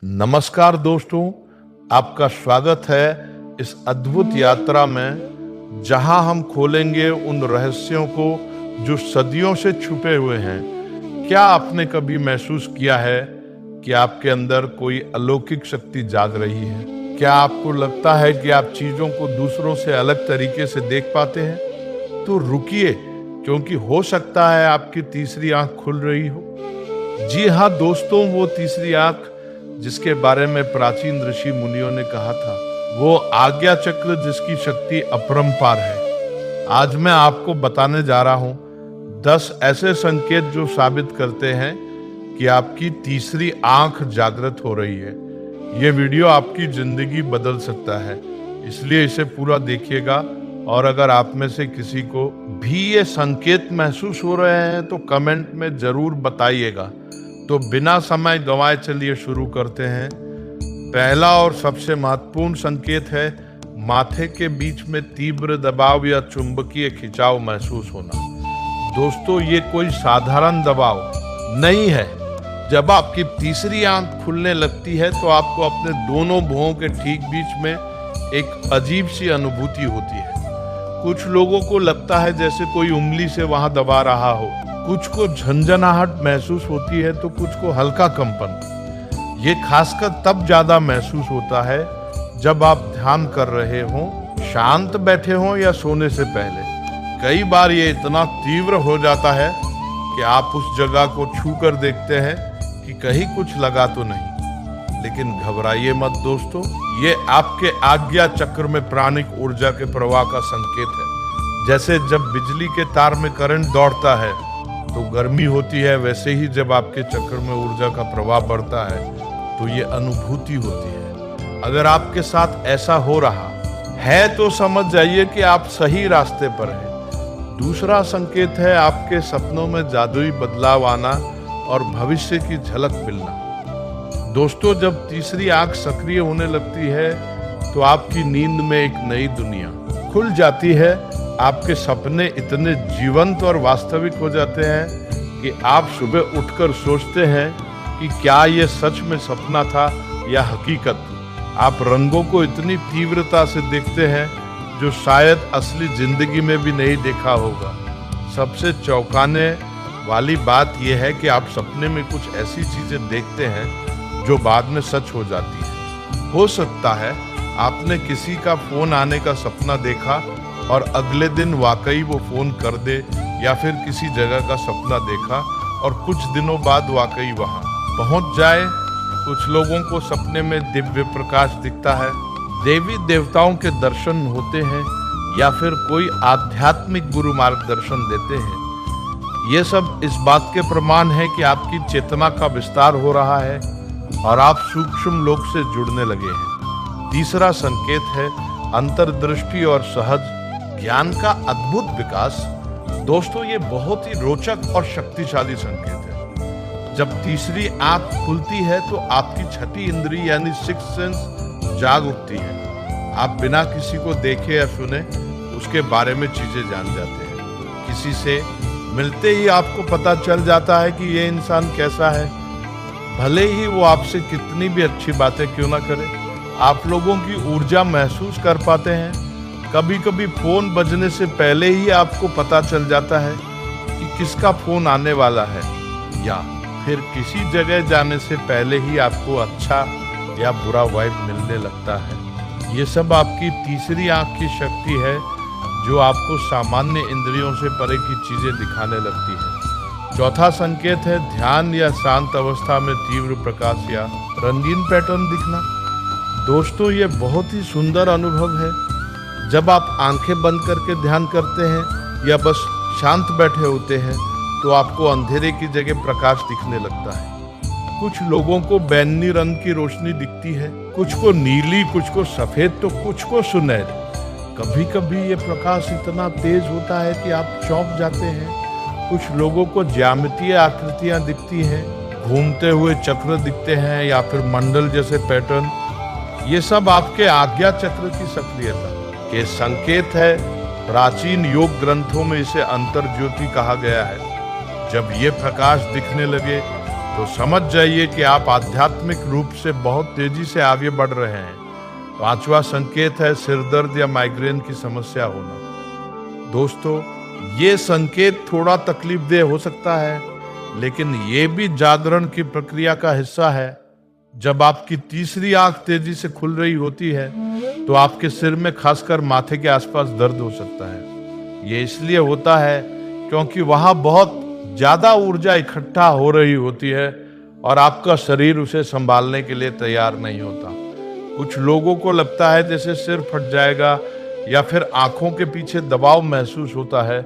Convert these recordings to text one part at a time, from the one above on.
नमस्कार दोस्तों, आपका स्वागत है इस अद्भुत यात्रा में जहां हम खोलेंगे उन रहस्यों को जो सदियों से छुपे हुए हैं। क्या आपने कभी महसूस किया है कि आपके अंदर कोई अलौकिक शक्ति जाग रही है? क्या आपको लगता है कि आप चीजों को दूसरों से अलग तरीके से देख पाते हैं? तो रुकिए, क्योंकि हो सकता है आपकी तीसरी आंख खुल रही हो। जी हाँ दोस्तों, वो तीसरी आंख जिसके बारे में प्राचीन ऋषि मुनियों ने कहा था, वो आज्ञा चक्र जिसकी शक्ति अपरंपार है। आज मैं आपको बताने जा रहा हूं 10 ऐसे संकेत जो साबित करते हैं कि आपकी तीसरी आंख जागृत हो रही है। ये वीडियो आपकी जिंदगी बदल सकता है, इसलिए इसे पूरा देखिएगा। और अगर आप में से किसी को भी ये संकेत महसूस हो रहे हैं तो कमेंट में जरूर बताइएगा। तो बिना समय गंवाए चलिए शुरू करते हैं। पहला और सबसे महत्वपूर्ण संकेत है माथे के बीच में तीव्र दबाव या चुंबकीय खिंचाव महसूस होना। दोस्तों, ये कोई साधारण दबाव नहीं है। जब आपकी तीसरी आंख खुलने लगती है तो आपको अपने दोनों भुवों के ठीक बीच में एक अजीब सी अनुभूति होती है। कुछ लोगों को लगता है जैसे कोई उंगली से वहां दबा रहा हो, कुछ को झंझनाहट महसूस होती है तो कुछ को हल्का कंपन। ये खासकर तब ज्यादा महसूस होता है जब आप ध्यान कर रहे हों, शांत बैठे हों या सोने से पहले। कई बार ये इतना तीव्र हो जाता है कि आप उस जगह को छू कर देखते हैं कि कहीं कुछ लगा तो नहीं। लेकिन घबराइए मत दोस्तों, ये आपके आज्ञा चक्र में प्राणिक ऊर्जा के प्रवाह का संकेत है। जैसे जब बिजली के तार में करंट दौड़ता है तो गर्मी होती है, वैसे ही जब आपके चक्र में ऊर्जा का प्रवाह बढ़ता है तो ये अनुभूति होती है। अगर आपके साथ ऐसा हो रहा है तो समझ जाइए कि आप सही रास्ते पर हैं। दूसरा संकेत है आपके सपनों में जादुई बदलाव आना और भविष्य की झलक मिलना। दोस्तों, जब तीसरी आंख सक्रिय होने लगती है तो आपकी नींद में एक नई दुनिया खुल जाती है। आपके सपने इतने जीवंत और वास्तविक हो जाते हैं कि आप सुबह उठकर सोचते हैं कि क्या ये सच में सपना था या हकीकत। आप रंगों को इतनी तीव्रता से देखते हैं जो शायद असली जिंदगी में भी नहीं देखा होगा। सबसे चौंकाने वाली बात यह है कि आप सपने में कुछ ऐसी चीजें देखते हैं जो बाद में सच हो जाती है। हो सकता है आपने किसी का फोन आने का सपना देखा और अगले दिन वाकई वो फोन कर दे, या फिर किसी जगह का सपना देखा और कुछ दिनों बाद वाकई वहां पहुंच जाए। कुछ लोगों को सपने में दिव्य प्रकाश दिखता है, देवी देवताओं के दर्शन होते हैं, या फिर कोई आध्यात्मिक गुरु मार्गदर्शन देते हैं। ये सब इस बात के प्रमाण है कि आपकी चेतना का विस्तार हो रहा है और आप सूक्ष्म लोक से जुड़ने लगे हैं। तीसरा संकेत है अंतर्दृष्टि और सहज ज्ञान का अद्भुत विकास। दोस्तों, ये बहुत ही रोचक और शक्तिशाली संकेत है। जब तीसरी आंख खुलती है तो आपकी छठी इंद्री यानी सिक्स्थ सेंस जाग उठती है। आप बिना किसी को देखे या सुने उसके बारे में चीजें जान जाते हैं। किसी से मिलते ही आपको पता चल जाता है कि ये इंसान कैसा है, भले ही वो आपसे कितनी भी अच्छी बातें क्यों ना करे। आप लोगों की ऊर्जा महसूस कर पाते हैं। कभी कभी फोन बजने से पहले ही आपको पता चल जाता है कि किसका फोन आने वाला है, या फिर किसी जगह जाने से पहले ही आपको अच्छा या बुरा वाइब मिलने लगता है। ये सब आपकी तीसरी आंख की शक्ति है जो आपको सामान्य इंद्रियों से परे की चीजें दिखाने लगती है। चौथा संकेत है ध्यान या शांत अवस्था में तीव्र प्रकाश या रंगीन पैटर्न दिखना। दोस्तों, ये बहुत ही सुंदर अनुभव है। जब आप आंखें बंद करके ध्यान करते हैं या बस शांत बैठे होते हैं तो आपको अंधेरे की जगह प्रकाश दिखने लगता है। कुछ लोगों को बैंगनी रंग की रोशनी दिखती है, कुछ को नीली, कुछ को सफेद तो कुछ को सुनहरी। कभी कभी ये प्रकाश इतना तेज होता है कि आप चौंक जाते हैं। कुछ लोगों को ज्यामितीय आकृतियां दिखती हैं, घूमते हुए चक्र दिखते हैं या फिर मंडल जैसे पैटर्न। ये सब आपके आज्ञा चक्र की सक्रियता के संकेत है। प्राचीन योग ग्रंथों में इसे अंतर ज्योति कहा गया है। जब ये प्रकाश दिखने लगे तो समझ जाइए कि आप आध्यात्मिक रूप से बहुत तेजी से आगे बढ़ रहे हैं। पांचवा संकेत है सिर दर्द या माइग्रेन की समस्या होना। दोस्तों, ये संकेत थोड़ा तकलीफदेह हो सकता है, लेकिन ये भी जागरण की प्रक्रिया का हिस्सा है। जब आपकी तीसरी आंख तेजी से खुल रही होती है तो आपके सिर में, खासकर माथे के आसपास दर्द हो सकता है। ये इसलिए होता है क्योंकि वहां बहुत ज्यादा ऊर्जा इकट्ठा हो रही होती है और आपका शरीर उसे संभालने के लिए तैयार नहीं होता। कुछ लोगों को लगता है जैसे सिर फट जाएगा या फिर आंखों के पीछे दबाव महसूस होता है।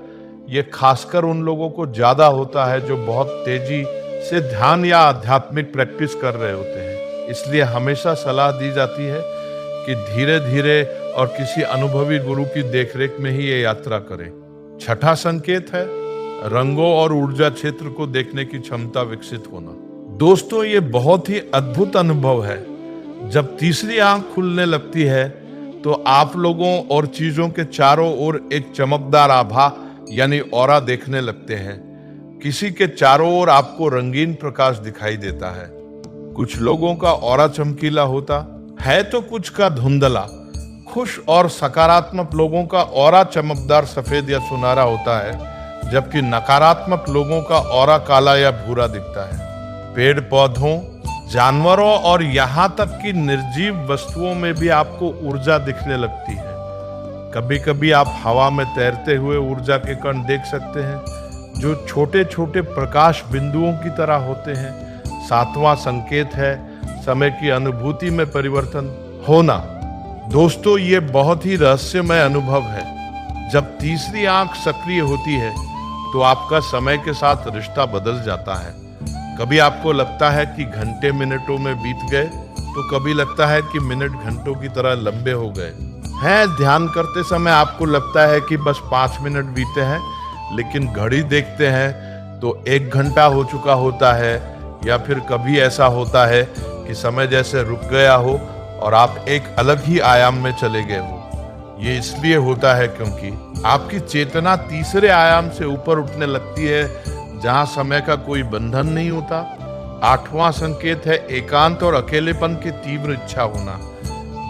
ये खासकर उन लोगों को ज्यादा होता है जो बहुत तेजी से ध्यान या आध्यात्मिक प्रैक्टिस कर रहे होते हैं। इसलिए हमेशा सलाह दी जाती है कि धीरे धीरे और किसी अनुभवी गुरु की देखरेख में ही ये यात्रा करें। छठा संकेत है रंगों और ऊर्जा क्षेत्र को देखने की क्षमता विकसित होना। दोस्तों, ये बहुत ही अद्भुत अनुभव है। जब तीसरी आंख खुलने लगती है तो आप लोगों और चीजों के चारों ओर एक चमकदार आभा यानी ऑरा देखने लगते हैं। किसी के चारों ओर आपको रंगीन प्रकाश दिखाई देता है। कुछ लोगों का ऑरा चमकीला होता है तो कुछ का धुंधला। खुश और सकारात्मक लोगों का ऑरा चमकदार सफेद या सुनहरा होता है, जबकि नकारात्मक लोगों का ऑरा काला या भूरा दिखता है। पेड़ पौधों, जानवरों और यहाँ तक कि निर्जीव वस्तुओं में भी आपको ऊर्जा दिखने लगती है। कभी कभी आप हवा में तैरते हुए ऊर्जा के कण देख सकते हैं जो छोटे छोटे प्रकाश बिंदुओं की तरह होते हैं। सातवां संकेत है समय की अनुभूति में परिवर्तन होना। दोस्तों, ये बहुत ही रहस्यमय अनुभव है। जब तीसरी आंख सक्रिय होती है तो आपका समय के साथ रिश्ता बदल जाता है। कभी आपको लगता है कि घंटे मिनटों में बीत गए, तो कभी लगता है कि मिनट घंटों की तरह लंबे हो गए हैं। ध्यान करते समय आपको लगता है कि बस 5 मिनट बीते हैं, लेकिन घड़ी देखते हैं तो 1 घंटा हो चुका होता है। या फिर कभी ऐसा होता है कि समय जैसे रुक गया हो और आप एक अलग ही आयाम में चले गए हो। ये इसलिए होता है क्योंकि आपकी चेतना तीसरे आयाम से ऊपर उठने लगती है, जहां समय का कोई बंधन नहीं होता। आठवां संकेत है एकांत और अकेलेपन की तीव्र इच्छा होना।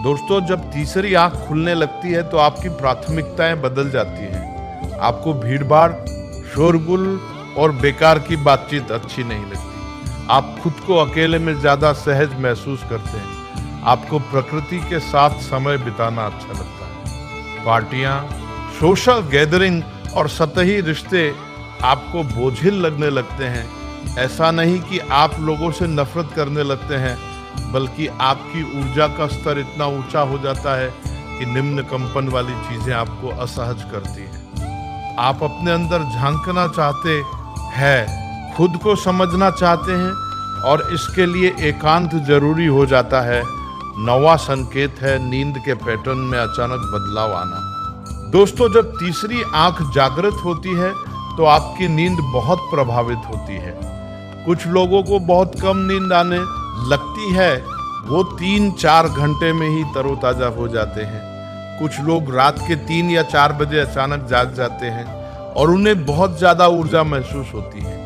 दोस्तों, जब तीसरी आंख खुलने लगती है तो आपकी प्राथमिकताएं बदल जाती हैं। आपको भीड़भाड़, शोरगुल और बेकार की बातचीत अच्छी नहीं लगती। आप खुद को अकेले में ज्यादा सहज महसूस करते हैं। आपको प्रकृति के साथ समय बिताना अच्छा लगता है। पार्टियां, सोशल गैदरिंग और सतही रिश्ते आपको बोझिल लगने लगते हैं। ऐसा नहीं कि आप लोगों से नफरत करने लगते हैं, बल्कि आपकी ऊर्जा का स्तर इतना ऊंचा हो जाता है कि निम्न कंपन वाली चीजें आपको असहज करती हैं। आप अपने अंदर झांकना चाहते हैं, खुद को समझना चाहते हैं और इसके लिए एकांत जरूरी हो जाता है। नौवां संकेत है नींद के पैटर्न में अचानक बदलाव आना। दोस्तों, जब तीसरी आंख जागृत होती है तो आपकी नींद बहुत प्रभावित होती है। कुछ लोगों को बहुत कम नींद आने लगती है, वो 3-4 घंटे में ही तरोताजा हो जाते हैं। कुछ लोग रात के 3 या 4 बजे अचानक जाग जाते हैं और उन्हें बहुत ज्यादा ऊर्जा महसूस होती है।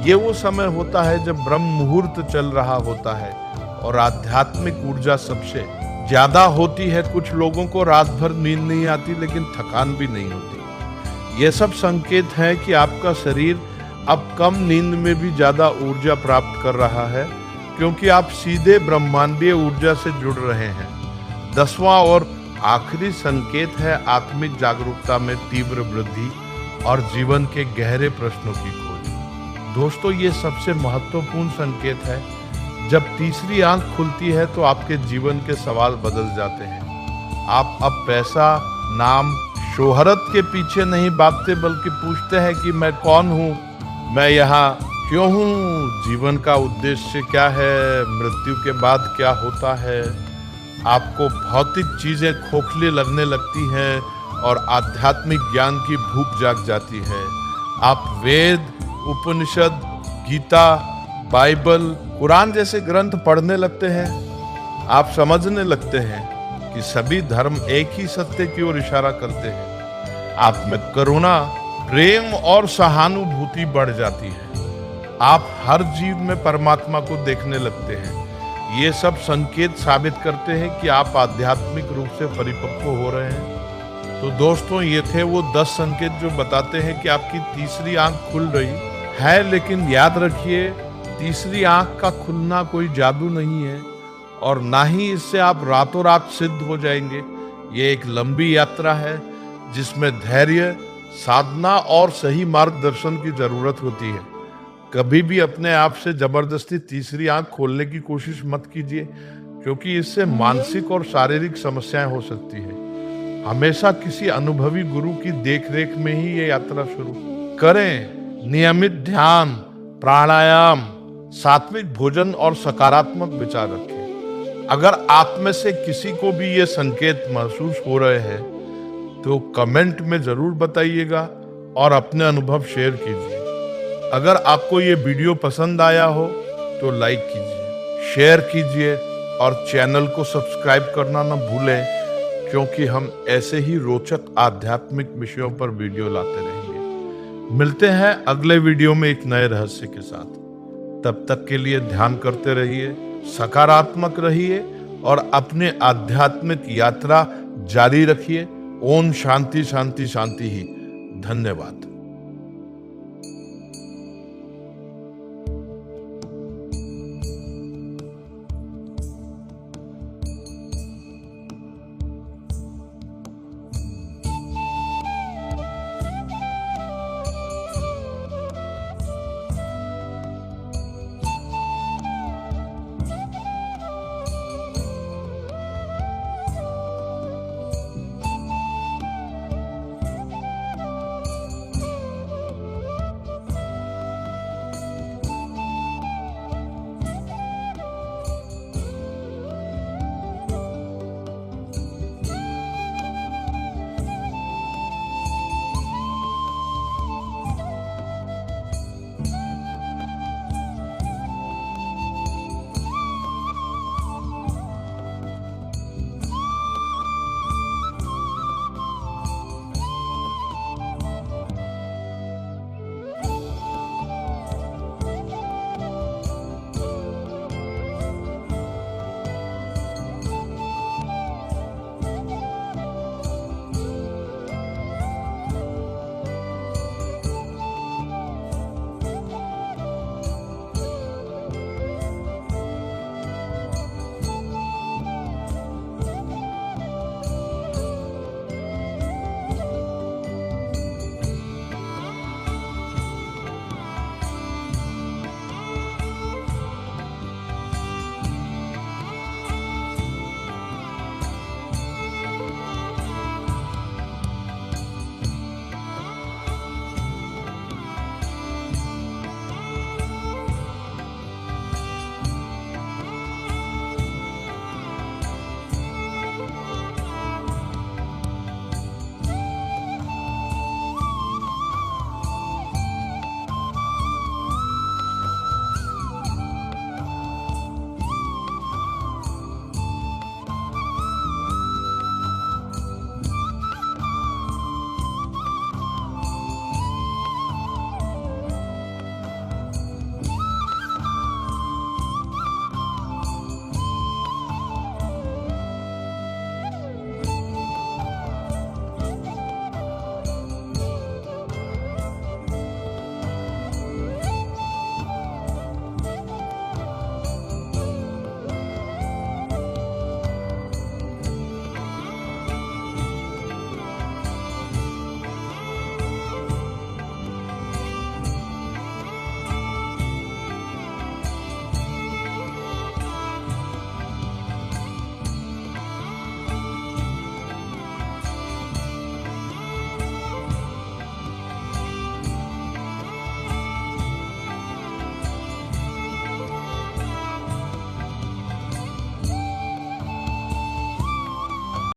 ये वो समय होता है जब ब्रह्म मुहूर्त चल रहा होता है और आध्यात्मिक ऊर्जा सबसे ज्यादा होती है। कुछ लोगों को रात भर नींद नहीं आती, लेकिन थकान भी नहीं होती। ये सब संकेत हैं कि आपका शरीर अब कम नींद में भी ज्यादा ऊर्जा प्राप्त कर रहा है, क्योंकि आप सीधे ब्रह्मांडीय ऊर्जा से जुड़ रहे हैं। 10वां और आखिरी संकेत है आत्मिक जागरूकता में तीव्र वृद्धि और जीवन के गहरे प्रश्नों की खोज। दोस्तों, ये सबसे महत्वपूर्ण संकेत है। जब तीसरी आंख खुलती है तो आपके जीवन के सवाल बदल जाते हैं। आप अब पैसा, नाम, शोहरत के पीछे नहीं भागते, बल्कि पूछते हैं कि मैं कौन हूँ, मैं यहाँ क्यों हूँ, जीवन का उद्देश्य क्या है, मृत्यु के बाद क्या होता है। आपको भौतिक चीजें खोखली लगने लगती हैं और आध्यात्मिक ज्ञान की भूख जाग जाती है। आप वेद, उपनिषद, गीता, बाइबल, कुरान जैसे ग्रंथ पढ़ने लगते हैं। आप समझने लगते हैं कि सभी धर्म एक ही सत्य की ओर इशारा करते हैं। आप में करुणा, प्रेम और सहानुभूति बढ़ जाती है। आप हर जीव में परमात्मा को देखने लगते हैं। ये सब संकेत साबित करते हैं कि आप आध्यात्मिक रूप से परिपक्व हो रहे हैं। तो दोस्तों, ये थे वो 10 संकेत जो बताते हैं कि आपकी तीसरी आंख खुल रही है। लेकिन याद रखिए, तीसरी आंख का खुलना कोई जादू नहीं है और ना ही इससे आप रातों रात सिद्ध हो जाएंगे। ये एक लंबी यात्रा है जिसमें धैर्य, साधना और सही मार्गदर्शन की जरूरत होती है। कभी भी अपने आप से जबरदस्ती तीसरी आंख खोलने की कोशिश मत कीजिए, क्योंकि इससे मानसिक और शारीरिक समस्याएं हो सकती है। हमेशा किसी अनुभवी गुरु की देखरेख में ही ये यात्रा शुरू करें। नियमित ध्यान, प्राणायाम, सात्विक भोजन और सकारात्मक विचार रखें। अगर आप में से किसी को भी ये संकेत महसूस हो रहे हैं तो कमेंट में जरूर बताइएगा और अपने अनुभव शेयर कीजिए। अगर आपको ये वीडियो पसंद आया हो तो लाइक कीजिए, शेयर कीजिए और चैनल को सब्सक्राइब करना न भूलें, क्योंकि हम ऐसे ही रोचक आध्यात्मिक विषयों पर वीडियो लाते रहेंगे। मिलते हैं अगले वीडियो में एक नए रहस्य के साथ। तब तक के लिए ध्यान करते रहिए, सकारात्मक रहिए और अपने आध्यात्मिक यात्रा जारी रखिए। ओम शांति शांति शांति ही। धन्यवाद।